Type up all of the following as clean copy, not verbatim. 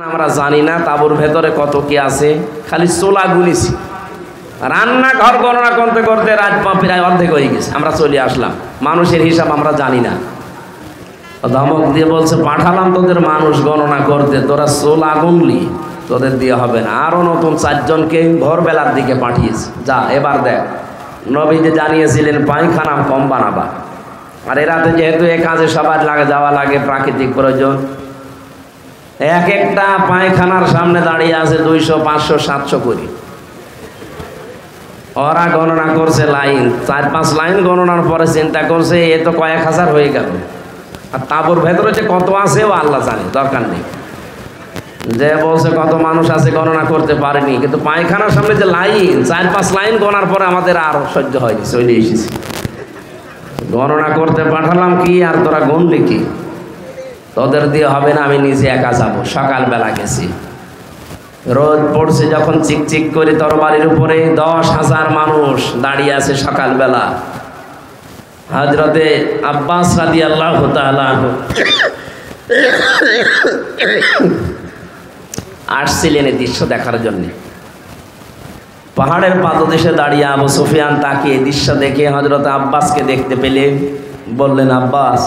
আমরা জানি না তাঁবুর ভেতরে কত কি আছে, খালি চোলা গুনিছি। রান্নাঘর গণনা করতে করতে রাত প্রায় অর্ধেক হয়ে গেছে, আমরা চলে আসলাম। মানুষের হিসাব আমরা জানি না। ধমক দিয়ে বলছে, পাঠালাম তোদের মানুষ গণনা করতে, তোরা চোলা গুনলি, তোদের দিয়ে হবে না। আরও নতুন 4 জনকে ভোরবেলার দিকে পাঠিয়েছে, যা এবার দেখ। নবীজি জানিয়েছিলেন পায়খানা কম বানাবা। আর এ রাতে যেহেতু এ কাজে সবার যাওয়া লাগে, প্রাকৃতিক প্রয়োজন, এক একটা পায়খানার সামনে দাঁড়িয়ে আছে 200, 500, 700 করে। ওরা গণনা করছে লাইন, 4-5 লাইন গণনার পরে চিন্তা করছে এ তো কয়েক হাজার হয়ে গেল। আর তাঁবুর ভেতরে যে কত আছে ও আল্লাহ জানে, দরকার নেই। যে বলছে কত মানুষ আছে গণনা করতে পারেনি, কিন্তু পায়খানার সামনে যে লাইন, 4-5 লাইন গণার পরে আমাদের আর সহ্য হয়নি, চলে এসেছি। গণনা করতে পাঠালাম কি, আর তোরা গুনলি কি? তোদের দিয়ে হবে না, আমি নিজে একা যাব। সকালবেলা গেছি, রোদ পড়ছে যখন, চিকচিক করে তরবারির উপরে 10,000 মানুষ দাঁড়িয়ে আছে সকালবেলা। হযরতে আব্বাস রাদিয়াল্লাহু তাআলা আসছিলেন এই দৃশ্য দেখার জন্য। পাহাড়ের পাদদেশে দাঁড়িয়ে আবু সুফিয়ান তাকিয়ে দৃশ্য দেখে হযরত আব্বাসকে দেখতে পেলে বললেন, আব্বাস,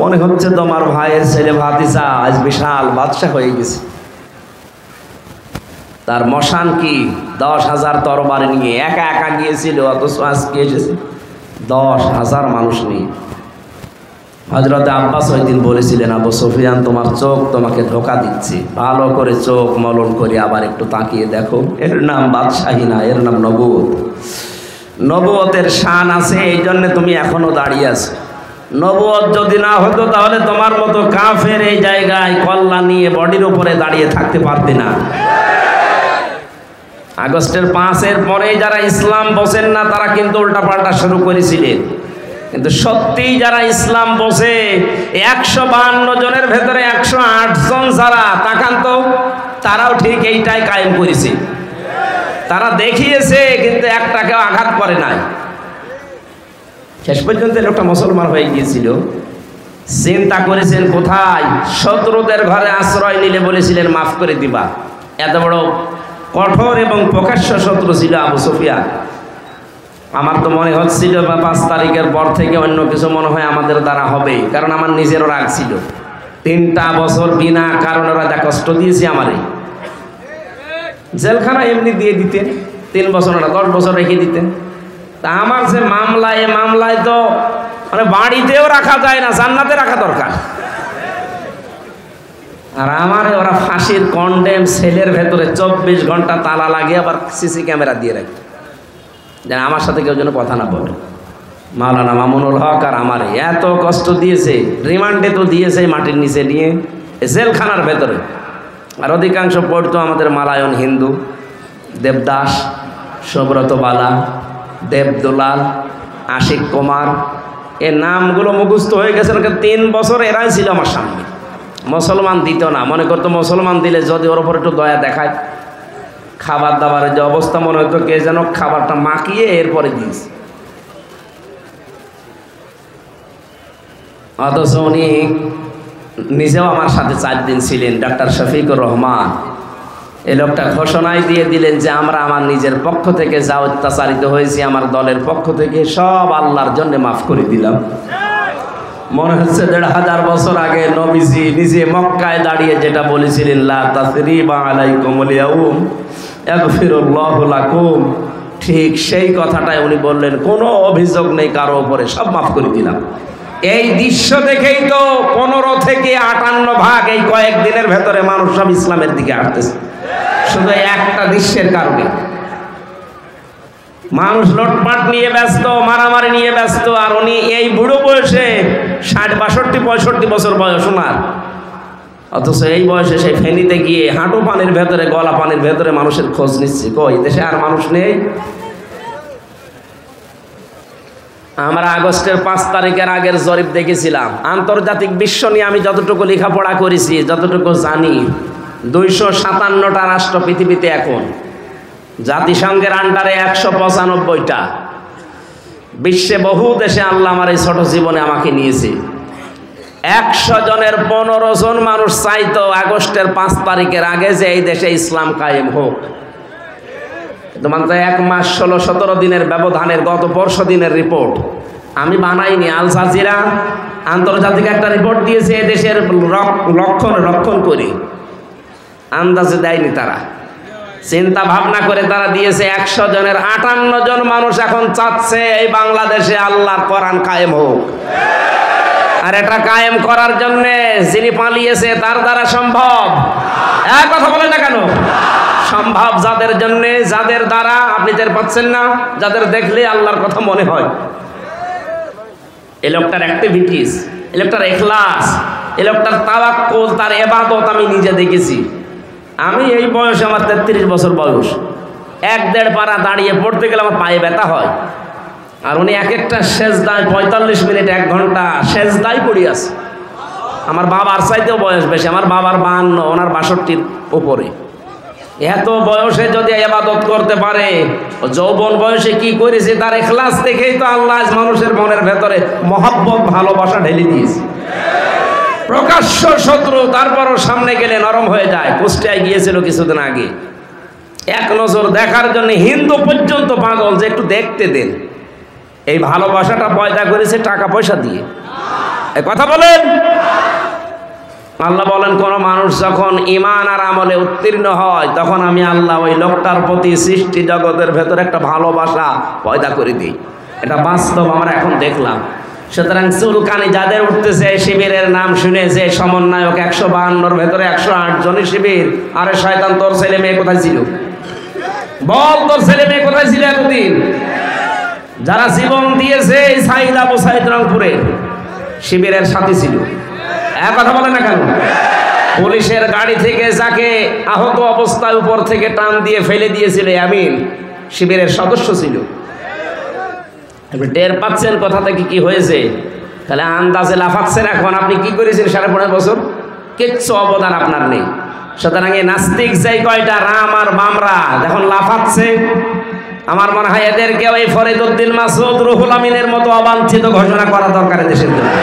মনে হচ্ছে তোমার ভাইয়ের ছেলে ভাতিজা আজ বিশাল বাদশা হয়ে গেছে। তার মশান কি 10,000 তরবারি নিয়ে একা একা গিয়েছিল, অথচ আজকে এসেছে 10,000 মানুষ নিয়ে। হযরত আব্বাস ওই দিন বলেছিলেন, আবু সুফিয়ান, তোমার চোখ তোমাকে ধোঁকা দিচ্ছে, ভালো করে চোখ মলন করে আবার একটু তাকিয়ে দেখো, এর নাম বাদশাহী না, এর নাম নবুয়ত। নবুয়তের শান আছে, এই জন্য তুমি এখনো দাঁড়িয়ে আছো। নবুয়ত যদি না হতো তাহলে তোমার মতো কাফের এই জায়গায় কল্লা নিয়ে বডির উপরে দাঁড়িয়ে থাকতে পারতে না। আগস্টের 5-এর পরে যারা ইসলাম বসেন না তারা কিন্তু উল্টাপাল্টা শুরু করেছিলেন, কিন্তু সত্যি যারা ইসলাম বসে 152 জনের ভেতরে 108 জন যারা, তাকান তো, তারাও ঠিক এইটাই কায়েম করেছে। তারা দেখিয়েছে, কিন্তু একটাকেও আঘাত করে নাই। শেষ পর্যন্ত লোকটা মুসলমান হয়ে গিয়েছিল। চিন্তা করেছেন কোথায়? শত্রুদের ঘরে আশ্রয় নিলে বলেছিলেন মাফ করে দিবা। এত বড় কঠোর এবং প্রকাশ্য শত্রু ছিল আবু সুফিয়ান। আমার তো মনে হচ্ছিল 5 তারিখের পর থেকে অন্য কিছু মনে হয় আমাদের দ্বারা হবে, কারণ আমার নিজেরও রাগ ছিল। 3টা বছর বিনা কারণে ওরা যা কষ্ট দিয়েছে আমারে, জেলখানা এমনি দিয়ে দিতেন, 3 বছর না 10 বছর রেখে দিতেন। তা আমার যে মামলায় তো মানে বাড়িতেও রাখা যায় না, জান্নাতে রাখা দরকার। আর আমার ওরা ফাঁসির কন্ডেম সেলের ভেতরে 24 ঘন্টা তালা লাগিয়ে আবার সিসি ক্যামেরা দিয়ে রাখত, যেন আমার সাথে কেউ যেন কথা না বলে। মাওলানা মামুনুল হক আর আমারে এত কষ্ট দিয়েছে, রিমান্ডে তো দিয়েছে মাটির নিচে নিয়ে, জেলখানার ভেতরে। আর অধিকাংশ পড়তো আমাদের মালায়ন হিন্দু, দেবদাস, সুব্রত বালা, দেবদুলাল, আশিক কুমার, এর নামগুলো মুখস্থ হয়ে গেছে। 3 বছর এরাই ছিল আমার সামনে। মুসলমান দিত না, মনে করতো মুসলমান দিলে যদি ওর ওপর একটু দয়া দেখায়। খাবার দাবারের যে অবস্থা, মনে হতো কে যেন খাবারটা মাখিয়ে এরপরে দিয়েছে। অথচ উনি নিজেও আমার সাথে 4 দিন ছিলেন। ডাক্তার শফিকুর রহমান, এই লোকটা ঘোষণাই দিয়ে দিলেন যে আমরা আমার নিজের পক্ষ থেকে যা অত্যাচারিত হয়েছি, আমার দলের পক্ষ থেকে সব আল্লাহর জন্য মাফ করে দিলাম। মনে হচ্ছে 1500 বছর আগে নবীজি নিজে মক্কায় দাঁড়িয়ে যেটা বলেছিলেন, লা তাসরিবা আলাইকুমুল ইয়াউম ইয়াগফিরুল্লাহু লাকুম, ঠিক সেই কথাটাই উনি বললেন, কোনো অভিযোগ নেই কারো উপরে, সব মাফ করে দিলাম। এই দৃশ্য দেখেই তো 15 থেকে 58 ভাগ এই কয়েকদিনের ভেতরে মানুষ সব ইসলামের দিকে আসতেছে, শুধু একটা দৃশ্যের কারণে। মানুষ লটপাট নিয়ে ব্যস্ত, মারামারি নিয়ে ব্যস্ত, আর উনি এই বুড়ো বয়সে 60, 62, 65 বছর বয়স ওনার, অথচ এই বয়সে সেই ফেনীতে গিয়ে হাঁটু পানির ভেতরে, গলা পানির ভেতরে মানুষের খোঁজ নিচ্ছে। কই দেশে আর মানুষ নেই? আমরা আগস্টের 5 তারিখের আগের জরিপ দেখেছিলাম। আন্তর্জাতিক বিশ্ব নিয়ে আমি যতটুকু লেখাপড়া করেছি, যতটুকু জানি, 257টা রাষ্ট্র পৃথিবীতে এখন। জাতিসংঘের আন্ডারে 195টা। বিশ্বে বহু দেশে আল্লাহ আমার এই ছোট জীবনে আমাকে নিয়েছে। 100 জনের 15 জন মানুষ চাইতো আগস্টের 5 তারিখের আগে যে এই দেশে ইসলাম কায়েম হোক। মাত্র 1 মাস 16-17 দিনের ব্যবধানের গত 15 দিনের রিপোর্ট আমি বানাইনি, আল জাজিরা আন্তর্জাতিক একটা রিপোর্ট দিয়েছে এই দেশের রক্ষণ করি, আন্দাজে দেয়নি তারা, চিন্তা ভাবনা করে তারা দিয়েছে 100 জনের 58 জন মানুষ এখন চাচ্ছে এই বাংলাদেশে আল্লাহর কোরআন কায়েম হোক। আর এটা কায়েম করার জন্য যিনি পালিয়েছে তার দ্বারা সম্ভব। এক কথা বলেন না কেন? সম্ভব যাদের জন্য, যাদের দ্বারা আপনি টের পাচ্ছেন না, যাদের দেখলে আল্লাহর কথা মনে হয়। এই লোকটার অ্যাক্টিভিটিস, এই লোকটার ইখলাস, এই লোকটার তাওয়াক্কুল, তার ইবাদত আমি নিজে দেখেছি। আমি এই বয়সে, আমার 33 বছর বয়স, 1-1.5 পারা দাঁড়িয়ে পড়তে গেলে আমার পায়ে ব্যথা হয়। আর উনি এক একটা সেজদায় 45 মিনিট 1 ঘন্টা সেজদায় পড়ে আছে। আমার বাবার চাইতেও বয়স বেশি, আমার বাবার 52, ওনার 62-র উপরে। এত বয়সে যদি ইবাদত করতে পারে, যৌবন বয়সে কি করেছে তার ইখলাস দেখেই তো আল্লাহ মানুষের মনের ভেতরে মহব্বত, ভালোবাসা ঢেলে দিয়েছে। প্রকাশ্য শত্রু, তারপরও সামনে গেলে নরম হয়ে যায়। কুষ্টিয়ায় গিয়েছিল কিছুদিন আগে, এক নজর দেখার জন্য হিন্দু পর্যন্ত পাগল যে একটু দেখতে দেন। এই ভালোবাসাটা পয়দা করেছে টাকা পয়সা দিয়ে। এই কথা বলেন। আল্লাহ বলেন, কোন মানুষ যখন ঈমান আর আমলে উত্তীর্ণ হয় তখন আমি আল্লাহ ওই লোকটার প্রতি সৃষ্টি জগতের ভেতরে একটা ভালোবাসা পয়দা করে দিই। এটা বাস্তব, আমরা এখন দেখলাম। সুতরাং চুলকানি যাদের উঠতেছে শিবিরের নাম শুনে, যে সমন্বয়ক 152-র ভেতরে 108 জনের শিবির, আরে শয়তান তোর ছেলে মেয়ে কোথায় ছিল? বল, তোর ছেলে মেয়ে কোথায় ছিল এতদিন? যারা জীবন দিয়েছে এই সাইদ আবু সাইদ রংপুরে শিবিরের সাথী ছিল। এক কথা বলে না কেন? পুলিশের গাড়ি থেকে যাকে আহত অবস্থায় উপর থেকে টান দিয়ে ফেলে দিয়েছিল আমিন, শিবিরের সদস্য ছিল। আপনি টের পাচ্ছেন কথা থেকে কি হয়েছে? তাহলে আন্দাজে লাফাচ্ছেন। এখন আপনি কি করেছেন 15.5 বছর? কিচ্ছু অবদান আপনার নেই। সুতরাং এই নাস্তিক যেই কয়টা রাম আর বামরা এখন লাফাচ্ছে, আমার মনে হয় এদেরকে ওই ফরিদউদ্দিন মাসুদ, রুহুল আমিনের মতো অবাঞ্ছিত ঘোষণা করা দরকার দেশের জন্য।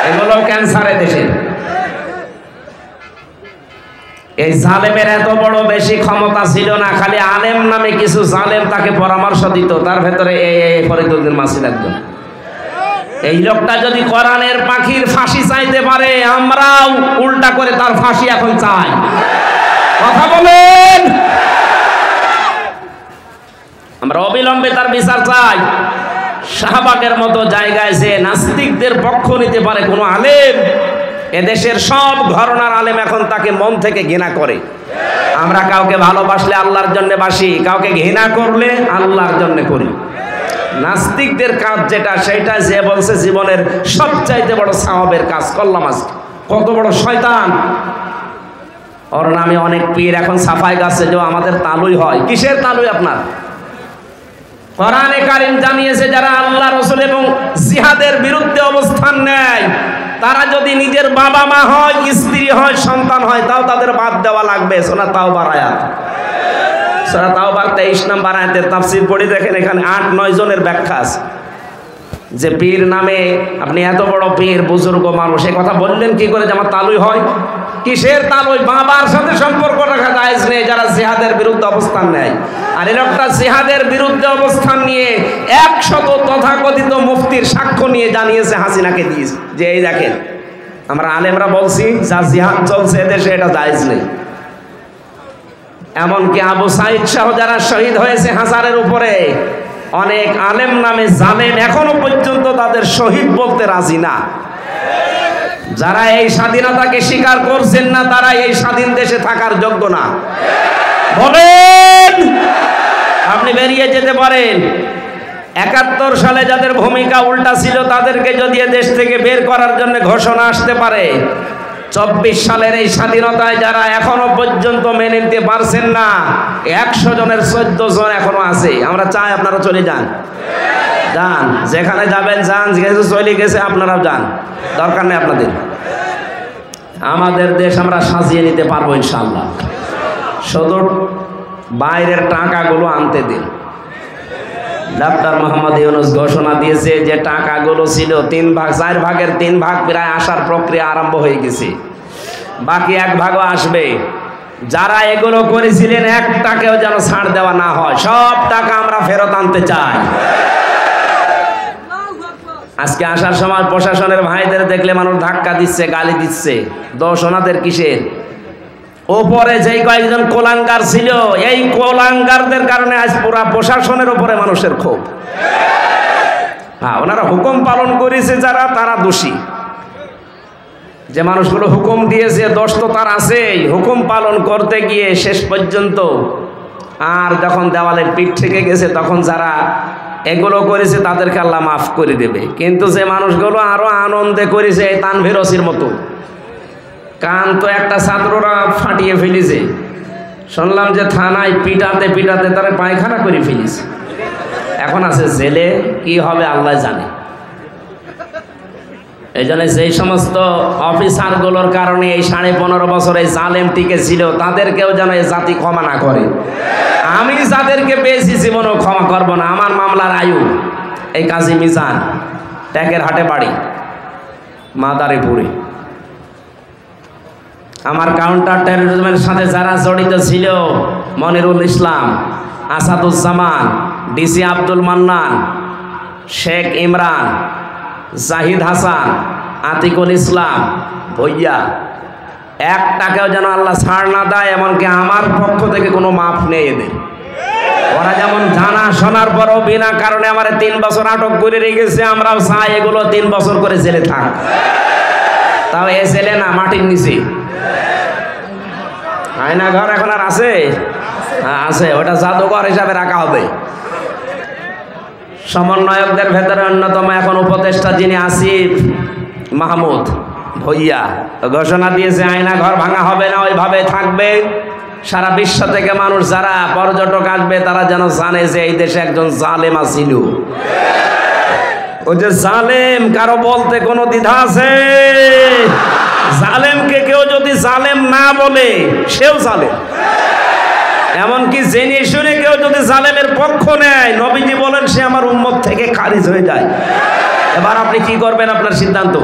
এগুলো ক্যান্সারে দেশের। এই জালেমের এত বড় বেশি ক্ষমতা ছিল না, খালি আলেম নামে কিছু জালেম তাকে পরামর্শ দিত, তার ভেতরে এই ফরিদউদ্দিন মাসুদ একজন। এই লোকটা যদি কোরআনের পাখির ফাঁসি চাইতে পারে, আমরাও উল্টা করে তার ফাঁসি এখন চাই। কথা বলেন। আমরা অবিলম্বে তার বিচার চাই। শাহবাগের মতো জায়গায় যে নাস্তিকদের পক্ষ নিতে পারে কোনো আলেম, এদেশের সব ঘরানার আলেম এখন তাকে মন থেকে ঘৃণা করে। আমরা কাউকে ভালোবাসলে আল্লাহর জন্য বাসি, কাউকে ঘৃণা করলে আল্লাহর জন্য করি। নাস্তিকদের কাজ যেটা, সেটা যে বলছে জীবনের সবচাইতে বড় সওয়াবের কাজ করলাম আজকে। কত বড় শয়তান! ওর নামে অনেক পীর এখন সাফাই গাছে যে আমাদের তালুই হয়। কিসের তালুই আপনার? কোরআনে কারীম জানিয়েছে যারা আল্লাহ রাসূল এবং জিহাদের বিরুদ্ধে অবস্থান নেয়, তারা যদি নিজের বাবা মা হয়, স্ত্রী হয়, সন্তান হয়, তাও তাদের বাদ দেওয়া লাগবে। সূরা তাওবার আয়াত, সূরা তাওবার 23 নম্বর আয়াতের তাফসীর পড়ে দেখেন, এখানে 8-9 জনের ব্যাখ্যা আছে। যে পীর নামে আপনি এত বড় পীর, বুজুর্গ মানুষ, এ কথা বললেন কি করে যে আমার তালুই হয়? কিসের তালুই? বাবার সাথে সম্পর্ক রাখা জায়েজ নেই যারা জিহাদের বিরুদ্ধে অবস্থান নেয়। আর এই লোকটা জিহাদের বিরুদ্ধে অবস্থান নিয়ে 100 তথাকথিত মুফতির সাক্ষ্য নিয়ে জানিয়েছে হাসিনাকে দিয়েছে যে এই দেখেন আমরা আলেমরা বলছি যা জিহাদ চলছে এদেশে এটা জায়েজ নেই। এমনকি আবু সাইদ সহ যারা শহীদ হয়েছে হাজারের উপরে, অনেক আলেম নামে জালেম এখনো পর্যন্ত তাদের শহীদ বলতে রাজি না। যারা এই স্বাধীনতাকে স্বীকার করছেন না, তারা এই স্বাধীন দেশে থাকার যোগ্য না। বলেন, আপনি বেরিয়ে যেতে পারেন। 71 সালে যাদের ভূমিকা উল্টা ছিল, তাদেরকে যদি দেশ থেকে বের করার জন্য ঘোষণা আসতে পারে, 24 সালের এই স্বাধীনতায় যারা এখনো পর্যন্ত মেনে নিতে পারছেন না, 100 জনের 14 জন এখনো আছে। আমরা চাই আপনারা চলে যান, যান, যেখানে যাবেন যান, যেহেতু চলে গেছে আপনারাও যান, দরকার নেই আপনাদের। আমাদের দেশ আমরা সাজিয়ে নিতে পারবো ইনশাআল্লাহ। শুধু বাইরের টাকাগুলো আনতে দিন। ডক্টর মোহাম্মদ ইউনূস ঘোষণা দিয়েছে যে টাকাগুলো ছিল 4 ভাগের 3 ভাগ প্রায় আসার প্রক্রিয়া আরম্ভ হয়ে গেছে, বাকি 1 ভাগও আসবে। যারা এগুলো করেছিলেন 1 টাকাও যেন ছাড় দেওয়া না হয়, সব টাকা আমরা ফেরত আনতে চাই। আজকে আসার সময় প্রশাসনের ভাইদের দেখলে মানুষ ধাক্কা দিচ্ছে, গালি দিচ্ছে, দোষ ওনাদের কিসের? ওপরে যেই কয়েকজন কোলাঙ্গার ছিল, এই কোলাঙ্গারদের কারণে আজ পুরা প্রশাসনের উপরে মানুষের ক্ষোভ। হ্যাঁ, ওনারা হুকুম পালন করেছে যারা, তারা দোষী। যে মানুষগুলো হুকুম দিয়েছে দোষ তো তার আছেই, হুকুম পালন করতে গিয়ে শেষ পর্যন্ত আর যখন দেওয়ালের পিঠ থেকে গেছে তখন যারা এগুলো করেছে তাদেরকে আল্লাহ মাফ করে দেবে। কিন্তু যে মানুষগুলো আরো আনন্দে করেছে, এই তানভীর ওসির মতো, কান তো একটা ছাত্ররা ফাটিয়ে ফেলেছে, শুনলাম যে থানায় পিটাতে পিটাতে তারা পায়খানা করে ফেলেছে, এখন আছে জেলে, কি হবে আল্লাহ জানে। এই জন্য যেই সমস্ত অফিসারগুলোর কারণে এই 15.5 বছর এই জালেম টিকে ছিল, তাদেরকেও যেন এই জাতি ক্ষমা না করে। আমি যাদেরকে পেয়েছি জীবনেও ক্ষমা করব না। আমার মামলার আয়ু এই কাজী মিজান, ট্যাকের হাটে বাড়ি, মাদারীপুরে। আমার কাউন্টার টেরোরিজমের সাথে যারা জড়িত ছিল, মনিরুল ইসলাম, আসাদুজ্জামান, ডিসি আব্দুল মান্নান, শেখ ইমরান, জাহিদ হাসান, আতিকুল ইসলাম, ভইয়া, 1 টাকাও যেন আল্লাহ ছাড় না দেয়, এমনকি আমার পক্ষ থেকে কোনো মাফ নেই এদের। ওরা যেমন জানা শোনার পরও বিনা কারণে আমার 3 বছর আটক করে রেখেছে, আমরাও চাই এগুলো 3 বছর করে জেলে থাক। তাও এ জেলে না, মাটির নিচে। আয়না ঘর এখন আর আছে? হ্যাঁ আছে, ওটা জাদুঘর হিসাবে রাখা হবে। সমন্বয়কদের ভেতরে অন্যতম এখন উপদেষ্টা যিনি আসিফ মাহমুদ ভইয়া ঘোষণা দিয়েছে আয়না ঘর ভাঙা হবে না, ওইভাবে থাকবে। সারা বিশ্ব থেকে মানুষ যারা পর্যটক আসবে তারা যেন জানে যে এই দেশে একজন জালেম আছিল। ওই যে জালেম, কারো বলতে কোনো দ্বিধা আছে? জালেমকে কেউ যদি জালেম না বলে, সেও জালেম। এমনকি জেনে শুনে কেউ যদি জালেমের পক্ষ নেয়, নবীজি বলেন সে আমার উম্মত থেকে খারিজ হয়ে যায়। এবার আপনি কি করবেন, আপনার সিদ্ধান্ত।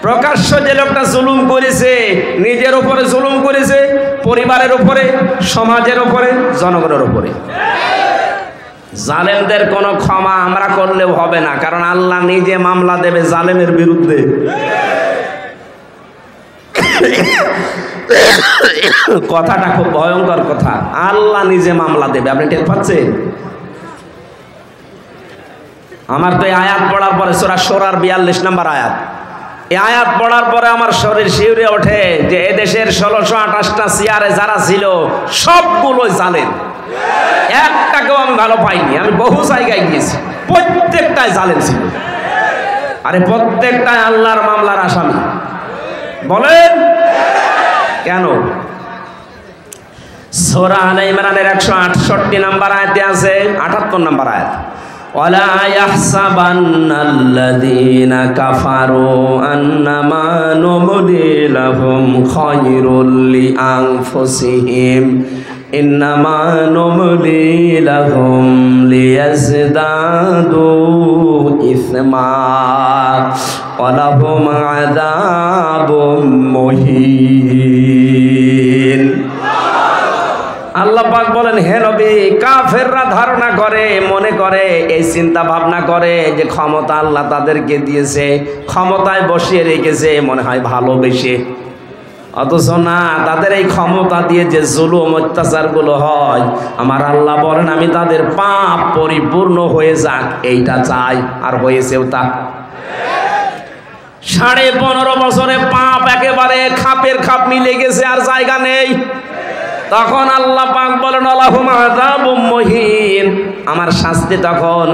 প্রকাশ্য যে লোকটা জুলুম করেছে, নিজের উপরে জুলুম করেছে, পরিবারের উপরে, সমাজের উপরে, জনগণের উপরে, জালেমদের কোনো ক্ষমা আমরা করলেও হবে না, কারণ আল্লাহ নিজে মামলা দেবে জালেমের বিরুদ্ধে। কথাটা খুব ভয়ঙ্কর কথা, আল্লাহ নিজে মামলা দেবে। আপনি টের পাচ্ছেন? আমার তো এই আয়াত পড়ার পরে সূরা শূরার 42 নম্বর আয়াত, এই আয়াত পড়ার পরে আমার শরীর শিউরে ওঠে যে এদেশের 1628টা চেয়ারে যারা ছিল সবগুলো জালেম। একটাকেও আমি ভালো পাইনি। আমি বহু জায়গায় গিয়েছি, প্রত্যেকটাই জালেম ছিল। আরে প্রত্যেকটাই আল্লাহর মামলার আসামি। বলেন কেন? সূরা আলে ইমরানের 168 নম্বর আয়াতে আছে, 78 নম্বর আয়াত, ওয়ালা ইয়াহসাবান্নাল্লাযীনা কাফারু আন্নামা নুমলি লাহুম খায়রুল লিআনফুসিহিম ইন্নামা নুমলি লাহুম লিয়াজদাদু ইসমা ওয়া লাহুম আযাবুম মুহিন। আল্লাহ পাক বলেন, হে নবী, কাফেররা ধারণা করে, মনে করে, এই চিন্তা ভাবনা করে যে ক্ষমতা আল্লাহ তাদেরকে দিয়েছে, ক্ষমতায় বসিয়ে রেখেছে মনে হয় ভালোবেসে। অথচ না, তাদের এই ক্ষমতা দিয়ে যে জুলুম অত্যাচারগুলো হয়, আমার আল্লাহ বলেন আমি তাদের পাপ পরিপূর্ণ হয়ে যাক এইটা চাই, আর হয়েছেও তা। 15.5 বছরে পাপ একেবারে খাপের খাপ মিলে গেছে, আর জায়গা নেই। তখন আল্লাহ পাক বলেন আলাহুম আযাবুম মুহিন, আমার শাস্তি তখন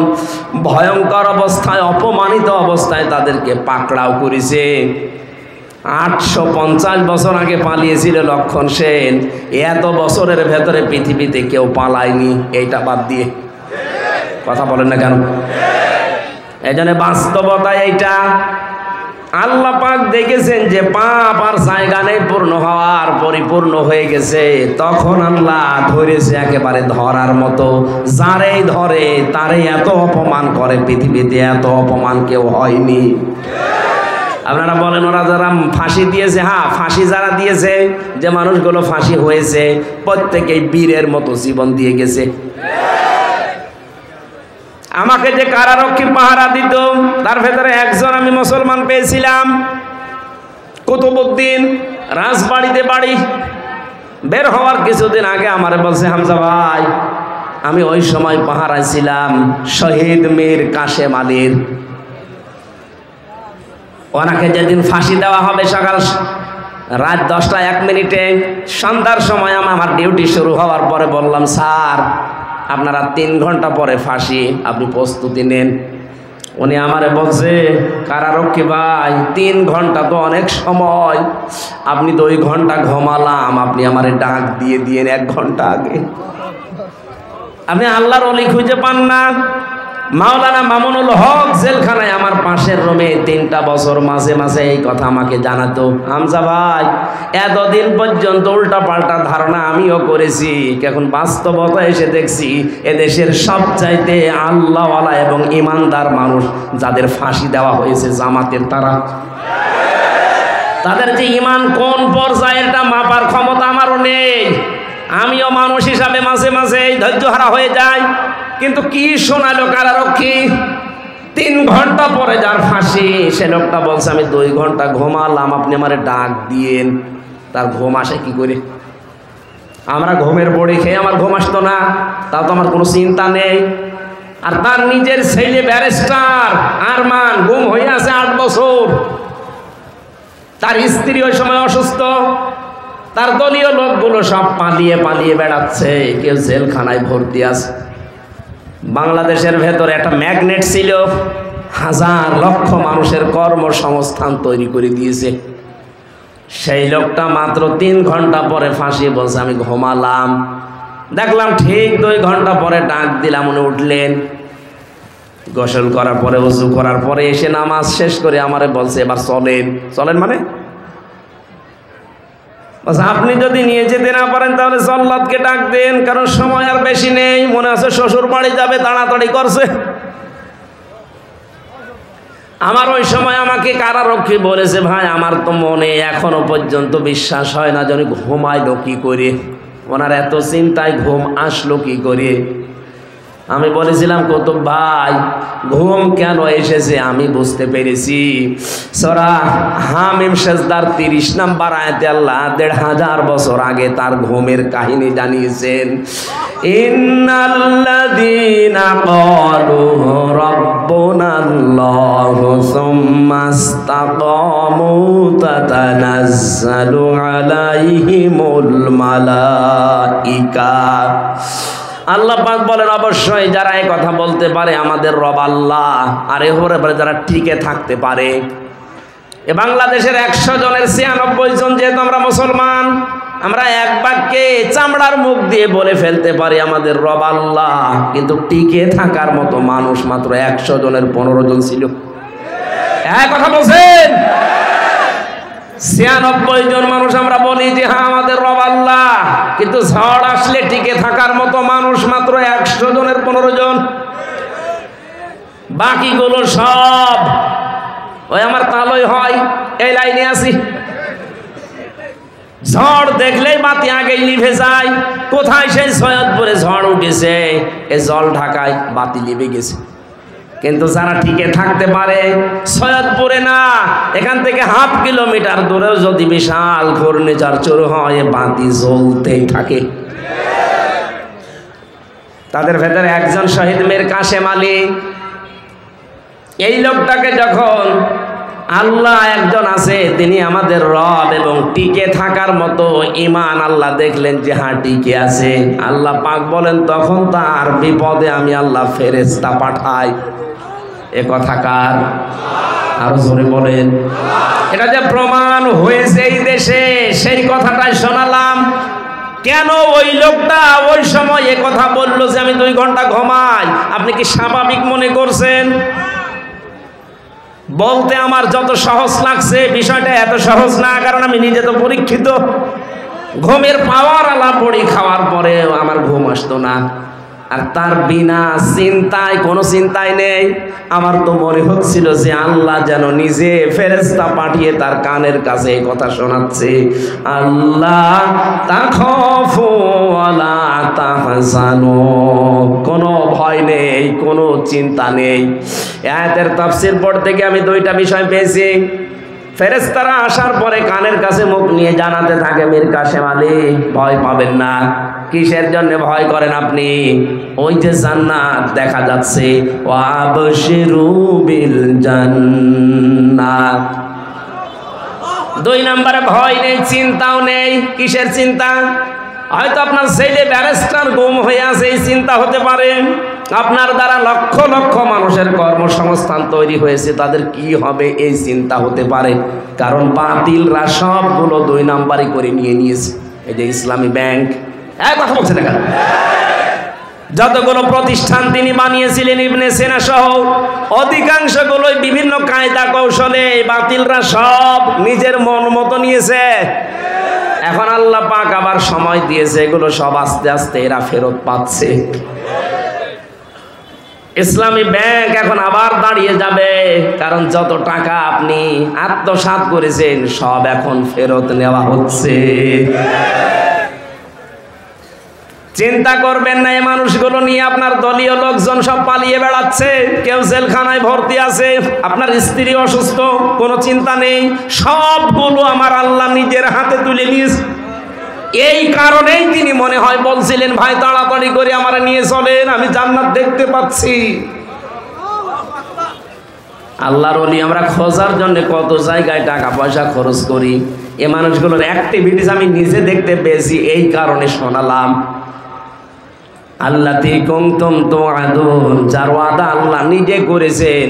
ভয়ঙ্কর অবস্থায়, অপমানিত অবস্থায় তাদেরকে পাকড়াও করেছে। 850 বছর আগে পালিয়েছিল লক্ষণ সেন, এত বছরের ভেতরে পৃথিবীতে কেউ পালায়নি, এইটা বাদ দিয়ে। কথা বলেন না কেন? এই জন্য বাস্তবতা এইটা। আল্লাহ পাক দেখেছেন যে পাপ আর জায়গা নেই পূর্ণ হওয়ার, পরিপূর্ণ হয়ে গেছে, তখন আল্লাহ ধরেছে একেবারে ধরার মতো। যারেই ধরে তারে এত অপমান করে, পৃথিবীতে এত অপমান কেউ হয়নি। আপনারা বলেন ওরা যারা ফাঁসি দিয়েছে, হ্যাঁ ফাঁসি যারা দিয়েছে, যে মানুষগুলো ফাঁসি হয়েছে প্রত্যেকেই বীরের মতো জীবন দিয়ে গেছে। আমাকে যে কারারক্ষী পাহারা দিত তার ভেতরে একজন আমি মুসলমান পেয়েছিলাম, কুতুবউদ্দিন, রাজবাড়িতে বাড়ি। বের হওয়ার কিছুদিন আগে আমারে বলছে, হামজা ভাই আমি ওই সময় পাহারায় ছিলাম শহীদ মীর কাশেম আলীর, ওনাকে যেদিন ফাঁসি দেওয়া হবে সকাল রাত 10টা 1 মিনিটে, সন্ধ্যার সময় আমার ডিউটি শুরু হওয়ার পরে বললাম, স্যার আপনারা 3 ঘন্টা পরে ফাঁসি, আপনি প্রস্তুতি নেন। উনি আমারে বলছে, কারারক্ষী ভাই 3 ঘন্টা তো অনেক সময়, আপনি 2 ঘন্টা ঘুমালাম, আপনি আমারে ডাক দিয়ে দিয়েন 1 ঘন্টা আগে। আপনি আল্লাহর ওলি খুঁজে পান না? মাওলানা মামুনুল হক জেলখানায় আমার পাশের রুমে 3টা বছর মাঝে মাঝে এই কথা আমাকে জানাতো, হামজা ভাই এতদিন পর্যন্ত উল্টা পাল্টা ধারণা আমিও করেছি, এখন বাস্তবতা এসে দেখছি এদেশের সবচাইতে আল্লাহওয়ালা এবং ইমানদার মানুষ যাদের ফাঁসি দেওয়া হয়েছে জামাতের, তাদের যে ইমান কোন পর্যায়ের এটা মাপার ক্ষমতা আমারও নেই। আমিও মানুষ হিসাবে মাঝে মাঝে ধৈর্য হারা হয়ে যায়। কিন্তু কি শোনালো কারারক্ষী, 3 ঘন্টা পরে যার ফাঁসি সে লোকটা বলছে আমি 2 ঘন্টা ঘুমালাম, আপনি আমারে ডাক দিয়েন। তার ঘুম আসে কি করে? আমরা ঘুমের বড়ি খেয়ে আমার ঘুম আসতো না, তাও তো আমার কোনো চিন্তা নেই। আর তার নিজের ছেলে ব্যারিস্টার আরমান গুম হয়ে আছে 8 বছর, তার স্ত্রী ওই সময় অসুস্থ, তার দলীয় লোকগুলো সব পালিয়ে পালিয়ে বেড়াচ্ছে, কেউ জেলখানায় ভর্তি আছে। বাংলাদেশের ভেতরে একটা ম্যাগনেট ছিল, 1000 লক্ষ মানুষের কর্মসংস্থান তৈরি করে দিয়েছে। সেই লোকটা মাত্র 3 ঘন্টা পরে ফাঁসি বলছে আমি ঘুমালাম। দেখলাম ঠিক 2 ঘন্টা পরে ডাক দিলাম, উনি উঠলেন, গোসল করার পরে ওযু করার পরে এসে নামাজ শেষ করে আমারে বলছে এবার চলেন। চলেন মানে আপনি যদি নিয়ে যেতে না পারেন তাহলে জল্লাদকে ডাক দেন, কারণ সময় আর বেশি নেই, মনে আছে শ্বশুর বাড়ি যাবে, তাড়াতাড়ি করছে। আমার ওই সময় আমাকে কারারক্ষী বলেছে, ভাই আমার তো মনে এখনো পর্যন্ত বিশ্বাস হয় না যে উনি ঘুমাইলো কি করে, ওনার এত চিন্তায় ঘুম আসলো কি করে। আমি বলেছিলাম কুতুব ভাই ঘুম কেন এসেছে আমি বুঝতে পেরেছি। সূরা হামিম সেজদার 30 নম্বর আয়াতে আল্লাহ 1500 বছর আগে তার ঘুমের কাহিনী জানিয়েছেন। ইন্নাল্লাযীনা ক্বালু রাব্বুনাল্লাহু সুম্মা ইসতাকামু তাতানাজ্জালু আলাইহিমুল মালাইকা। আল্লাহ পাক বলেন অবশ্যই যারা এই কথা বলতে পারে আমাদের রব আল্লাহ, আর এর উপরে যারা টিকে থাকতে পারে। এ বাংলাদেশের 100 জনের 96 জন যেহেতু আমরা মুসলমান, আমরা এক বাক্যে চামড়ার মুখ দিয়ে বলে ফেলতে পারি আমাদের রব আল্লাহ, কিন্তু টিকে থাকার মতো মানুষ মাত্র 100 জনের 15 জন ছিল। এক কথা বলছেন, 96 জন মানুষ আমরা বলি যে হ্যাঁ আমাদের রব আল্লাহ, কিন্তু ঝড় আসলে টিকে থাকার মতো মানুষ মাত্র 100 জনের 15 জন। বাকিগুলো সব ওই আমার তালই হয় এই লাইনে আছি, ঝড় দেখলেই বাতি আগেই নিভে যায়। কোথায় সেই সৈয়দপুরে ঝড় উঠেছে, এই জল ঢাকায় বাতি নিভে গেছে। কিন্তু যারা টিকে থাকতে পারে সৈয়দপুরে না, এখান থেকে 1/2 কিলোমিটার দূরেও যদি বিশাল ঘূর্ণিঝড় শুরু হয় বাতি জ্বলতেই থাকে। তাদের ভেতরে একজন শহীদ মীর কাশেম আলী। এই লোকটাকে যখন আল্লাহ একজন আছে তিনি আমাদের রব এবং টিকে থাকার মতো ঈমান আল্লাহ দেখলেন যে হ্যাঁ টিকে আছে, আল্লাহ পাক বলেন তখন তার বিপদে আমি আল্লাহ ফেরেশতা পাঠাই। এ কথা কার? আরো জোরে বলেন। এটা যে প্রমাণ হয়েছে এই দেশে সেই কথাটাই শোনালাম। কেন ওই লোকটা ওই সময় এ কথা বললো যে আমি 2 ঘন্টা ঘুমাই, আপনি কি স্বাভাবিক মনে করছেন? বলতে আমার যত সহজ লাগছে, বিষয়টা এত সহজ না, কারণ আমি নিজে তো পরীক্ষিত। ঘুমের পাওয়ার আলা বড়ি খাওয়ার পরে আমার ঘুম আসতো না, আর তার বিনা চিন্তায়, কোনো চিন্তায় নেই, আমার তো মনে হচ্ছিল যে আল্লাহ যেন নিজে ফেরেশতা পাঠিয়ে তার কানের কাছে এই কথা শোনাচ্ছে, আল্লাহ তাখাফু ওয়ালা তাহজানু, কোনো ভয় নেই, কোনো চিন্তা নেই। আয়াতের তাফসীর পড়তে গিয়ে আমি দুইটা বিষয় পেয়েছি। ফেরেশতারা আসার পরে কানের কাছে মুখ নিয়ে জানাতে থাকে, মীর কাসেম আলী ভয় পাবেন না। কিসের জন্য ভয় করেন আপনি? ওই যে জান্নাত দেখা যাচ্ছে, ওয়াবশিরু বিল জান্নাত। 2 নম্বরে ভয় নেই, চিন্তাও নেই। কিসের চিন্তা? হয়তো আপনার ছেলে ব্যারিস্টার গুম হয়ে আছে, এই চিন্তা হতে পারে। আপনার দ্বারা লক্ষ লক্ষ মানুষের কর্মসংস্থান তৈরি হয়েছে, তাদের কি হবে এই চিন্তা হতে পারে। কারণ বাতিলরা সবগুলো 2 নাম্বারই করে নিয়েছে। এই যে ইসলামী ব্যাংক, কথা বলছে না কেন? যতগুলো প্রতিষ্ঠান তিনি বানিয়েছিলেন ইবনে সিনা সহ, অধিকাংশগুলোই বিভিন্ন কায়দা কৌশলে বাতিলরা সব নিজের মন মতো নিয়েছে। এখন আল্লাহ পাক আবার সময় দিয়েছে, এগুলো সব আস্তে আস্তে এরা ফেরত পাচ্ছে। ইসলামী ব্যাংক এখন আবার দাঁড়িয়ে যাবে, কারণ যত টাকা আপনি আত্মসাৎ করেছেন সব এখন ফেরত নেওয়া হচ্ছে। চিন্তা করবেন না, এই মানুষগুলো নিয়ে আপনার দলীয় লোকজন সব পালিয়ে বেড়াচ্ছে, কেউ জেলখানায় ভর্তি আছে, আপনার স্ত্রী অসুস্থ, কোনো চিন্তা নেই, সবগুলো আমার আল্লাহ নিজের হাতে তুলে নিয়েছে। এই কারণেই তিনি মনে হয় বলছিলেন, ভাই তাড়াতাড়ি করে আমার নিয়ে চলেন, আমি জান্নাত দেখতে পাচ্ছি। আল্লাহর ওলি আমরা খোঁজার জন্য কত জায়গায় টাকা পয়সা খরচ করি, এ মানুষগুলোর অ্যাক্টিভিটিস আমি নিজে দেখতে পেয়েছি, এই কারণে শোনালাম। আল্লাতি কুনতুম তুআদুন, যার ওয়াদা আল্লাহ নিজে করেছেন,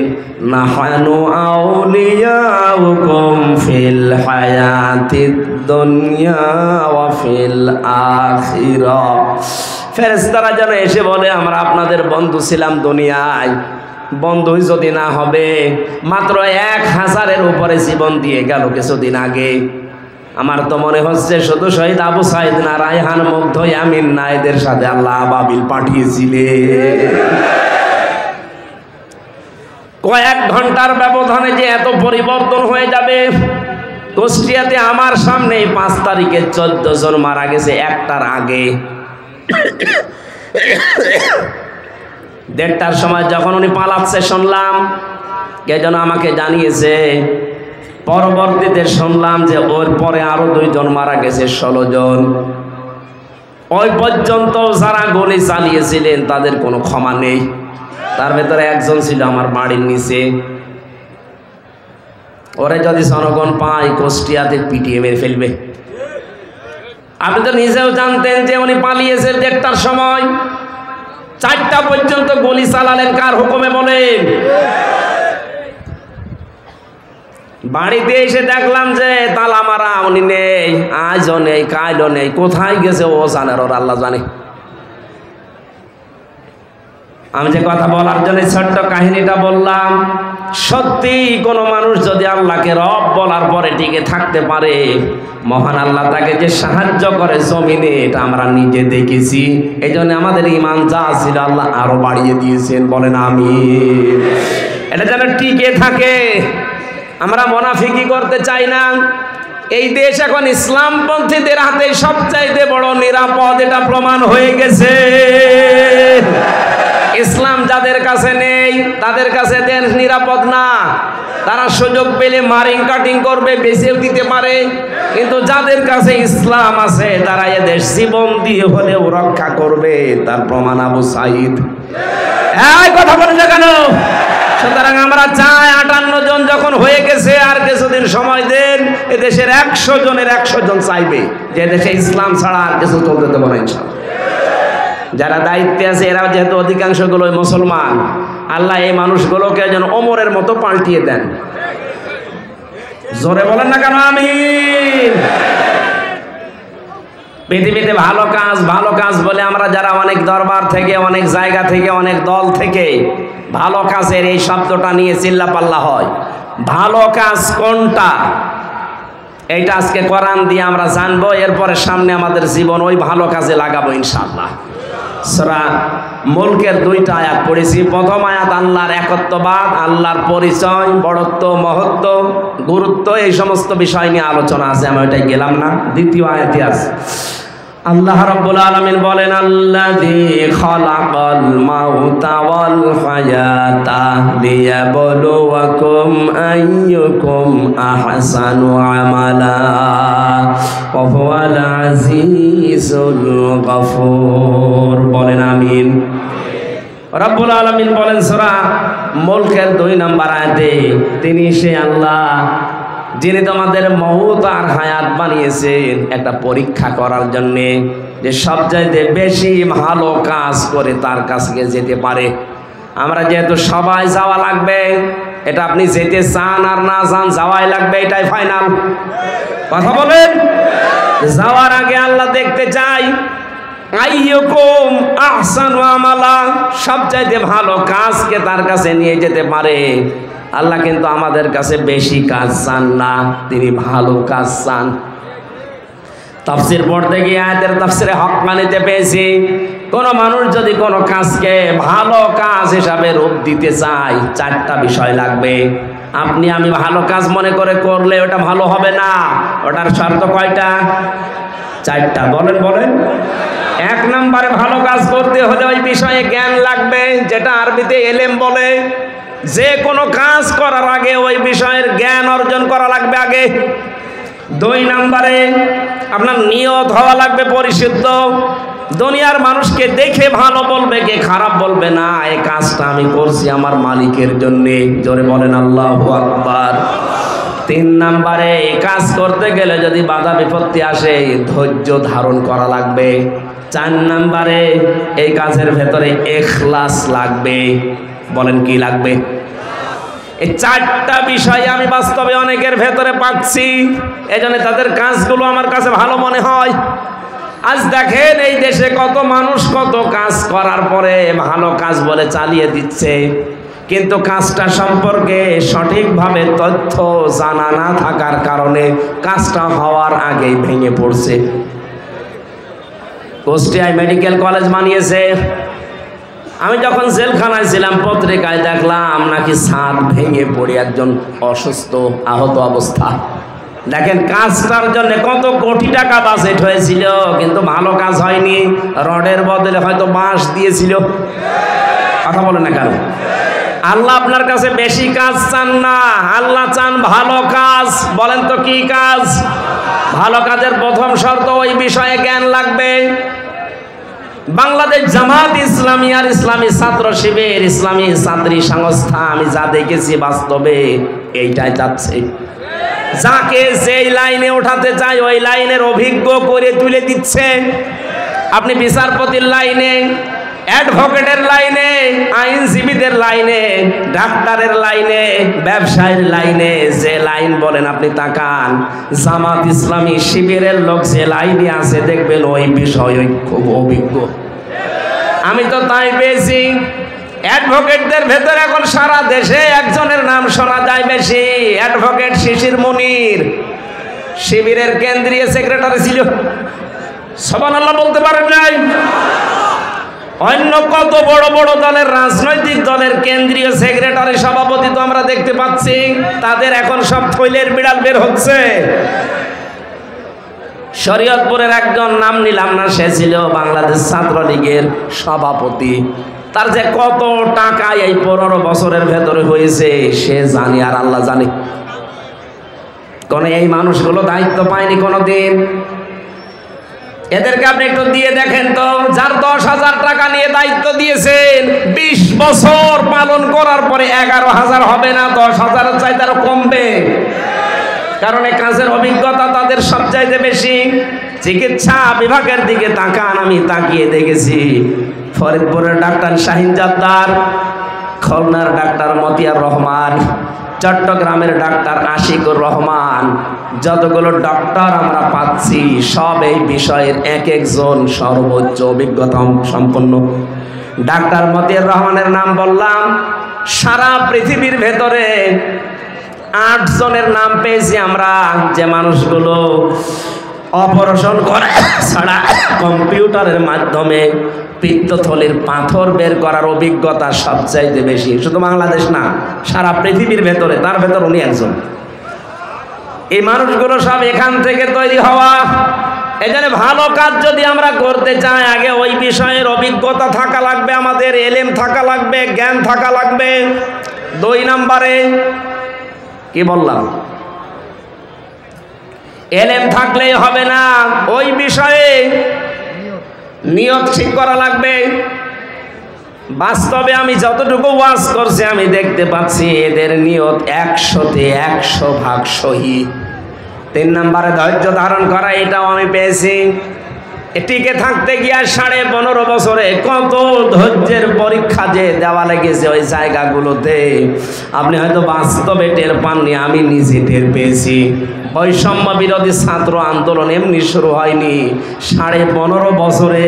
নাহানু আউলিয়াউকুম ফিল হায়াতিদ দুনিয়া ওয়া ফিল আখিরাহ। ফেরেশতারা যেন এসে বলে, আমরা আপনাদের বন্ধু ছিলাম দুনিয়ায়, বন্ধুই যদি না হবে, মাত্র 1000-এর উপরে জীবন দিয়ে গেল কিছুদিন আগে। আমার তো মনে হচ্ছে শুধু শহীদ আবু সাইদ না, রায়হান, মুগ্ধ, ইয়ামিন না, এদের সাথে আল্লাহ আবাবিল পাঠিয়েছিলেন। কয়েক ঘন্টার ব্যবধানে যে এত পরিবর্তন হয়ে যাবে। কুষ্টিয়াতে আমার সামনে 5 তারিখে 14 জন মারা গেছে, 1টার আগে। 1:30টার সময় যখন উনি পালাচ্ছে শুনলাম, কে যেন আমাকে জানিয়েছে। পরবর্তীতে শুনলাম যে ওর পরে আরো 2 জন মারা গেছে, 16 জন। ওই পর্যন্ত যারা গুলি চালিয়েছিলেন তাদের কোনো ক্ষমা নেই। তার ভেতরে একজন ছিল আমার বাড়ির নিচে, ওরে যদি জনগণ পায় কুষ্টিয়াতে পিটিয়ে মেরে ফেলবে। আপনি তো নিজেও জানতেন যে উনি পালিয়েছেন 1:30টার সময়, 4টা পর্যন্ত গুলি চালালেন কার হুকুমে বলেন? বাড়িতে এসে দেখলাম যে তালা মারা, উনি নেই, আজও নেই, কালও নেই, কোথায় গেছে ও জানে, ওর আল্লাহ জানে। আমি যে কথা বলার জন্য ছোট্ট কাহিনীটা বললাম, সত্যি কোনো মানুষ যদি আল্লাহকে রব বলার পরে টিকে থাকতে পারে, মহান আল্লাহ তাকে যে সাহায্য করে জমিনে, এটা আমরা নিজে দেখেছি। এই জন্য আমাদের ঈমান যা ছিল আল্লাহ আরো বাড়িয়ে দিয়েছেন, বলেন আমিন। এটা যেন টিকে থাকে। আমরা মুনাফিকি করতে চাই না। এই দেশ এখন ইসলামপন্থীদের হাতে সবচাইতে বড় নিরাপদ, এটা প্রমাণ হয়ে গেছে। ইসলাম যাদের কাছে নেই তাদের কাছে দেশ নিরাপদ না। তারা সুযোগ পেলে মারিং কাটিং করবে, বেঁচেও দিতে পারে। কিন্তু যাদের কাছে ইসলাম আছে তারা এ দেশ জীবন দিয়ে হলেও রক্ষা করবে। তার প্রমাণ আবু সাইদ। এই কথা বলে না কেন? সুতরাং আমরা চাই 58 জন যখন হয়ে গেছে, আর কিছুদিন সময় দেন, এদেশের 100 জনের 100 জন চাইবে যে দেশে ইসলাম ছাড়া আর কিছু চলতে দেবো না ইনশাআল্লাহ। যারা দায়িত্বে আছে এরা যেহেতু অধিকাংশগুলো মুসলমান, আল্লাহ এই মানুষগুলোকে যেন ওমরের মতো পাল্টিয়ে দেন। জোরে বলেন না কেন আমিন। পৃথিবীতে ভালো কাজ বলে আমরা যারা অনেক দরবার থেকে, অনেক জায়গা থেকে, অনেক দল থেকে ভালো কাজের এই শব্দটা নিয়ে চিল্লাপাল্লা হয়, ভালো কাজ কোনটা, এইটা আজকে কোরআন দিয়ে আমরা জানবো। এরপরে সামনে আমাদের জীবন ওই ভালো কাজে লাগাবো ইনশাআল্লাহ। সূরা মুলকের 2টা আয়াত পড়েছি। প্রথম আয়াত আল্লাহর একত্ববাদ, আল্লাহর পরিচয়, বড়ত্ব, মহত্ব, গুরুত্ব, এই সমস্ত বিষয় নিয়ে আলোচনা আছে, আমি ওইটাই গেলাম না। দ্বিতীয় আয়াতে আছে আল্লাহ রাব্বুল আলামিন বলেন, আল্লাযী খালাকাল মাউতা ওয়াল হায়াতা লিয়াবলুয়াকুম আইয়ুকুম আহসানু আমালা ওয়া হুয়াল আজিজুল গফুর। বলেন আমিন। রাব্বুল আলামিন বলেন সূরা মুলকের 2 নম্বর আয়াতে, তিনি সে আল্লাহ যিনি তোমাদের মউত আর হায়াত বানিয়েছেন একটা পরীক্ষা করার জন্যে, যে সবচাইতে বেশি ভালো কাজ করে তার কাছে যেতে পারে। আমরা যেহেতু সবাই যাওয়া লাগবে, এটা আপনি যেতে চান আর না চান যাওয়াই লাগবে, এটাই ফাইনাল। কথা বলেন। যাওয়ার আগে আল্লাহ দেখতে চাই আইয়ুকুম আহসানু আমালা, সবচাইতে ভালো কাজকে তার কাছে নিয়ে যেতে পারে। আল্লাহ কিন্তু আমাদের কাছে বেশি কাজ চান না, তিনি ভালো কাজ চান। তাফসীর পড়তে গিয়ে আয়াতের তাফসীরে হক্কানিতে পেয়েছি, কোন মানুষ যদি কোনো কাজকে ভালো কাজ হিসাবে রূপ দিতে চায়, 4টা বিষয় লাগবে। আপনি আমি ভালো কাজ মনে করে করলে ওটা ভালো হবে না। ওটার শর্ত কয়টা? 4টা। বলেন বলেন। 1 নম্বরে ভালো কাজ করতে হলে ওই বিষয়ে জ্ঞান লাগবে, যেটা আরবিতে এলেম বলে। যে কোনো কাজ করার আগে ওই বিষয়ের জ্ঞান অর্জন করা লাগবে আগে। 2 নম্বরে আপনার নিয়ত হওয়া লাগবে পরিশুদ্ধ। দুনিয়ার মানুষকে দেখে ভালো বলবে, কে খারাপ বলবে না। এই কাজটা আমি করছি আমার মালিকের জন্যে। জোরে বলেন আল্লাহু আকবার। 3 নম্বরে এই কাজ করতে গেলে যদি বাধা বিপত্তি আসে, ধৈর্য ধারণ করা লাগবে। 4 নম্বরে এই কাজের ভেতরে ইখলাস লাগবে। বলেন কি লাগবে? এই 4টা বিষয় আমি বাস্তবে অনেকের ভেতরে পাচ্ছি, এজন্য তাদের কাজগুলো আমার কাছে ভালো মনে হয়। আজ দেখেন এই দেশে কত মানুষ কত কাজ করার পরে ভালো কাজ বলে চালিয়ে দিচ্ছে, কিন্তু কাজটা সম্পর্কে সঠিকভাবে তথ্য জানা না থাকার কারণে কাজটা হওয়ার আগেই ভেঙে পড়ছে। কুষ্টিয়ায় মেডিকেল কলেজ বানিয়েছে। আমি যখন জেলখানায় ছিলাম, পত্রিকায় দেখলাম নাকি ছাদ ভেঙে পড়ে একজন অসুস্থ আহত অবস্থা। দেখেন কাজটার জন্য কত কোটি টাকা বাজেট হয়েছিল, কিন্তু ভালো কাজ হয়নি। রডের বদলে হয়তো বাঁশ দিয়েছিল। কথা বলেন না কেন? আল্লাহ আপনার কাছে বেশি কাজ চান না, আল্লাহ চান ভালো কাজ। বলেন তো কি কাজ? ভালো কাজের প্রথম শর্ত ওই বিষয়ে জ্ঞান লাগবে। বাংলাদেশ জামাত ইসলামী আর ইসলামী ছাত্র শিবির, ইসলামী ছাত্রী সংস্থা, আমি যা দেখেছি বাস্তবে এইটাই যাচ্ছে। যাকে যেই লাইনে ওঠাতে চাই ওই লাইনের অভিজ্ঞ করে তুলে দিচ্ছে। আপনি বিচারপতির লাইনে, অ্যাডভোকেটের লাইনে, আইনজীবীদের লাইনে, ডাক্তারের লাইনে, ব্যবসায়ীর লাইনে, যে লাইন বলেন আপনি তাকান। জামাত ইসলামী শিবিরের লোক যে লাইনে আছে দেখবেন ওই বিষয় খুব অভিজ্ঞ। আমি তো তাই পেয়েছি। অ্যাডভোকেটদের ভেতরে এখন সারা দেশে একজনের নাম শোনা যায় বেশি, অ্যাডভোকেট শিশির মুনির। শিবিরের কেন্দ্রীয় সেক্রেটারি ছিল। সুবহানাল্লাহ বলতে পারেন নাই? অন্য কত বড় বড় দলের রাজনৈতিক দলের কেন্দ্রীয় সেক্রেটারি সভাপতি তো আমরা দেখতে পাচ্ছি, তাদের এখন সব থৈলের বিড়াল বের হচ্ছে। শরীয়তপুরের একজন, নাম নিলাম না, সে ছিল বাংলাদেশ ছাত্রলীগের সভাপতি। তার যে কত টাকা এই 15 বছরের ভেতরে হয়েছে সে জানে আর আল্লাহ জানে। কোন এই মানুষগুলো দায়িত্ব পায়নি কোনোদিন। এদেরকে আপনি একটু দিয়ে দেখেন তো, যার 10,000 টাকা নিয়ে দায়িত্ব দিয়েছেন, 20 বছর পালন করার পরে 11,000 হবে না, 10,000-এর চাইতে আরো কমবে। কারণ এই কাজের অভিজ্ঞতা তাদের সবচাইতে বেশি। চিকিৎসা বিভাগের দিকে তাকান, আমি তাকিয়ে দেখেছি ফরিদপুরের ডাক্তার শাহিন জাদ্দার, খুলনার ডাক্তার মতিয়ার রহমান, চট্টগ্রামের ডাক্তার আশিকুর রহমান, যতগুলো ডক্টর আমরা পাচ্ছি সব এই বিষয়ের এক একজন সর্বোচ্চ অভিজ্ঞতা সম্পন্ন। ডাক্তার মতিয়ার রহমানের নাম বললাম, সারা পৃথিবীর ভেতরে 8 জনের নাম পেয়েছি আমরা, যে মানুষগুলো অপারেশন করা ছাড়া কম্পিউটারের মাধ্যমে পিত্তথলির পাথর বের করার অভিজ্ঞতা সবচাইতে বেশি। শুধু বাংলাদেশ না, সারা পৃথিবীর ভেতরে, তার ভেতর উনি একজন। এই মানুষগুলো সব এখান থেকে তৈরি হওয়া। এখানে ভালো কাজ যদি আমরা করতে চাই, আগে ওই বিষয়ের অভিজ্ঞতা থাকা লাগবে, আমাদের এলেম থাকা লাগবে, জ্ঞান থাকা লাগবে। 2 নম্বরে কি বললাম, এলেম থাকলেই হবে না, ওই বিষয়ে নিয়ত ঠিক করা লাগবে। বাস্তবে আমি যতটুকু ওয়াজ করছি আমি দেখতে পাচ্ছি এদের নিয়ত 100-তে 100 ভাগ সহি। 3 নম্বরে ধৈর্য ধারণ করা, এটাও আমি পেয়েছি। টিকে থাকতে গিয়ে 15.5 বছরে কত ধৈর্যের পরীক্ষা যে দেওয়া লেগেছে ওই জায়গাগুলোতে, আপনি হয়তো বাস্তবে টের পাননি, আমি নিজে টের পেয়েছি। বৈষম্য বিরোধী ছাত্র আন্দোলন এমনি শুরু হয়নি, 15.5 বছরে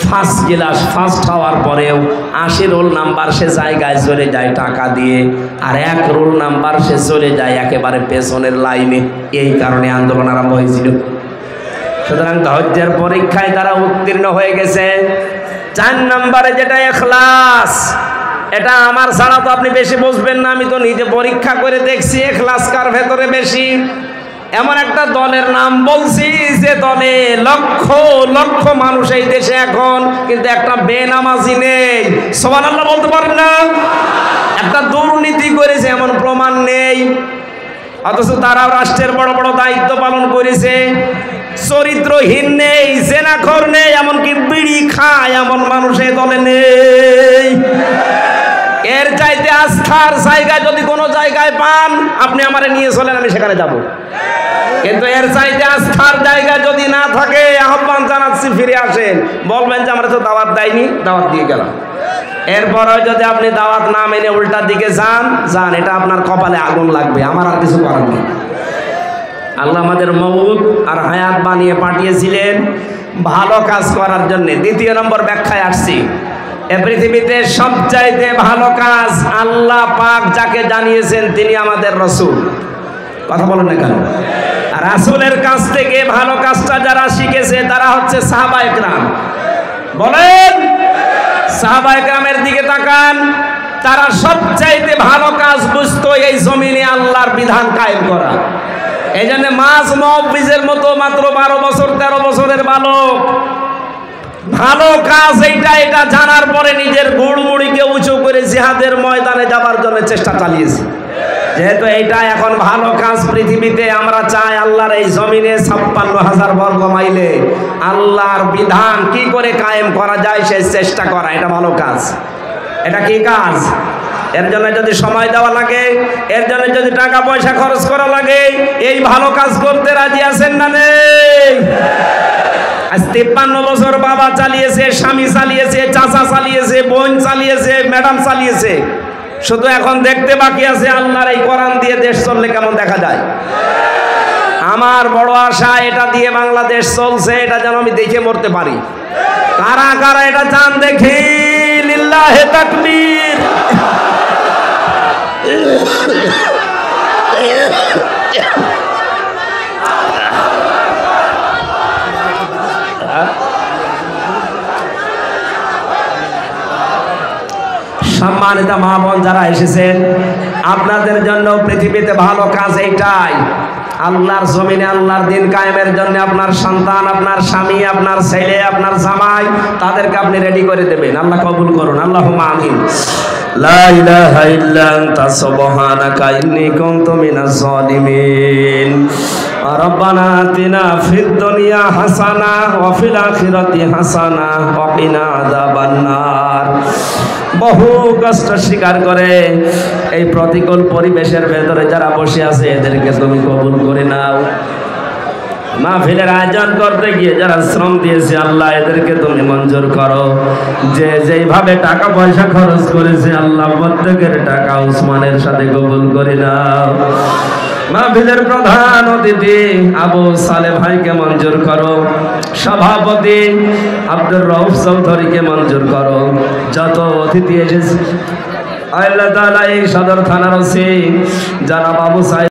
ফার্স্ট ক্লাস ফার্স্ট হওয়ার পরেও 80 রোল নাম্বার সে জায়গায় চলে যায় টাকা দিয়ে, আর 1 রোল নাম্বার সে চলে যায় একেবারে পেছনের লাইনে। এই কারণে আন্দোলন আরম্ভ হয়েছিল। সুতরাং ধৈর্যের পরীক্ষায় তারা উত্তীর্ণ হয়ে গেছে। 4 নম্বরে যেটা ইখলাস, এটা আমার ছাড়া তো আপনি বেশি বুঝবেন না, আমি তো নিজে পরীক্ষা করে দেখছি ইখলাস কার ভেতরে বেশি। এমন একটা দলের নাম বলছি যে দলে লক্ষ লক্ষ মানুষ এই দেশে এখন, কিন্তু একটা বেনামাজি নেই। সুবহানাল্লাহ বলতে পারেন না? একটা দুর্নীতি করেছে এমন প্রমাণ নেই, অথচ তারাও রাষ্ট্রের বড় বড় দায়িত্ব পালন করেছে। চরিত্রহীন নেই, জেনাখোর নেই, এমনকি বিড়ি খায় এমন মানুষ এই দলে নেই। এর চাইতে আস্থার জায়গা যদি কোনো জায়গায় পান, আপনি আমারে নিয়ে চলেন, আমি সেখানে যাব। কিন্তু এর চাইতে আস্থার জায়গা যদি না থাকে, আহ্বান জানাচ্ছি ফিরে আসেন। বলবেন যে আমরা তো দাওয়াত দেয়নি, দাওয়াত দিয়ে গেলাম। এরপরে যদি আপনি দাওয়াত না মেনে উল্টার দিকে যান, এটা আপনার কপালে আগুন লাগবে, আমার আর কিছু করার নেই। আল্লাহ আমাদের মউত আর হায়াত বানিয়ে পাঠিয়েছিলেন ভালো কাজ করার জন্য। 2 নম্বর ব্যাখ্যায় আসছি, এ পৃথিবীতে সবচাইতে ভালো কাজ আল্লাহ পাক যাকে জানিয়েছেন তিনি আমাদের রাসূল। কথা বলেন না কেন? রাসূলের কাছ থেকে ভালো কাজটা যারা শিখেছে তারা হচ্ছে সাহাবায়ে কেরাম। বলেন, সাহাবায়ে কেরামের দিকে তাকান, তারা সবচাইতে ভালো কাজ বুঝতো এই জমিনে আল্লাহর বিধান কায়েম করা। এই জন্য মাস মুআব্বিজের মতো মাত্র 12 বছর 13 বছরের বালক ভালো কাজ এটা জানার পরে নিজের গুড়মুড়িকে উঁচু করে জিহাদের ময়দানে যাবার জন্য চেষ্টা চালিয়েছে। যেহেতু এইটা এখন ভালো কাজ পৃথিবীতে, আমরা চাই আল্লাহর এই জমিনে 56,000 বর্গ মাইলে আল্লাহর বিধান কি করে কায়েম করা যায় সেই চেষ্টা করা, এটা ভালো কাজ। এটা কি কাজ? এর জন্য যদি সময় দেওয়া লাগে, এর জন্য যদি টাকা পয়সা খরচ করা লাগে, এই ভালো কাজ করতে রাজি আছেন না নেই? আজ 53 বছর বাবা চালিয়েছে, স্বামী চালিয়েছে, চাচা চালিয়েছে, বোন চালিয়েছে, ম্যাডাম চালিয়েছে, শুধু এখন দেখতে বাকি আছে আল্লাহর এই কোরআন দিয়ে দেশ চললে কেমন দেখা যায়। আমার বড় আশা এটা দিয়ে বাংলাদেশ চলছে, এটা যেন আমি দেখে মরতে পারি। কারা কারা এটা চান দেখি? লিল্লাহে তাকবীর। সম্মানিত মা বোন যারা এসেছেন, আপনাদের জন্য পৃথিবীতে ভালো কাজ এইটাই, আল্লাহর জমিনে আল্লাহর দিন কায়েমের জন্য আপনার সন্তান, আপনার স্বামী, আপনার ছেলে, আপনার জামাই, তাদেরকে আপনি রেডি করে দেবেন। আল্লাহ কবুল করুন, আল্লাহুম্মা আমিন। লা ইলাহা ইল্লা আনতা সুবহানাকা ইন্নী কুনতু মিনাজ জালিমিন। রব্বানা আতিনা ফিদ দুনিয়া হাসানা ওয়া ফিল আখিরাতি হাসানা ওয়া কিনা আযাবান্নার। বহু কষ্ট স্বীকার করে এই প্রতিকূল পরিবেশের ভেতরে যারা বসে আছে এদেরকে তুমি কবুল করে নাও। মাহফিলের আয়োজন করতে গিয়ে যারা শ্রম দিয়েছে আল্লাহ এদেরকে তুমি মঞ্জুর করো। যে যেইভাবে টাকা পয়সা খরচ করেছে আল্লাহ প্রত্যেকের টাকা উসমানের সাথে কবুল করে নাও। মাহফিলের প্রধান অতিথি আবু সালেহ ভাইকে মঞ্জুর করো, সভাপতি আব্দুর রউফ চৌধুরীকে মঞ্জুর করো, যত অতিথি এসেছে আল্লাহ তাআলা এই সদর থানার ওসি জনাব আবু সাইদ